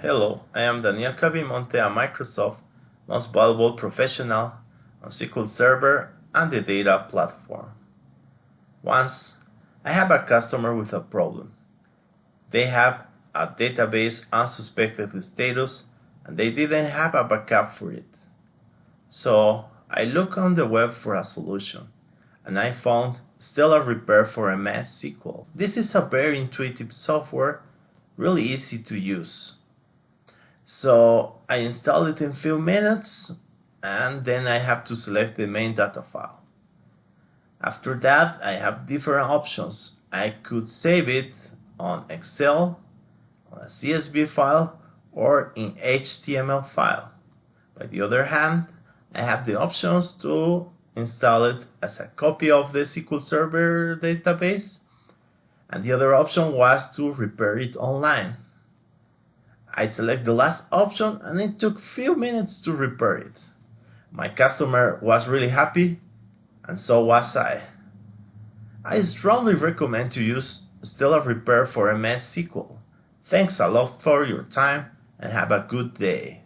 Hello, I am Daniel Calbimonte, a Microsoft most valuable professional on SQL Server and the data platform. Once, I have a customer with a problem. They have a database unsuspected with status and they didn't have a backup for it. So I looked on the web for a solution and I found Stellar Repair for MS SQL. This is a very intuitive software, really easy to use. So I installed it in few minutes and then I have to select the main data file. After that I have different options. I could save it on Excel, on a CSV file or in HTML file. By the other hand, I have the options to install it as a copy of the SQL Server database, and the other option was to repair it online. I select the last option and it took few minutes to repair it. My customer was really happy and so was I. I strongly recommend to use Stellar Repair for MS SQL. Thanks a lot for your time and have a good day.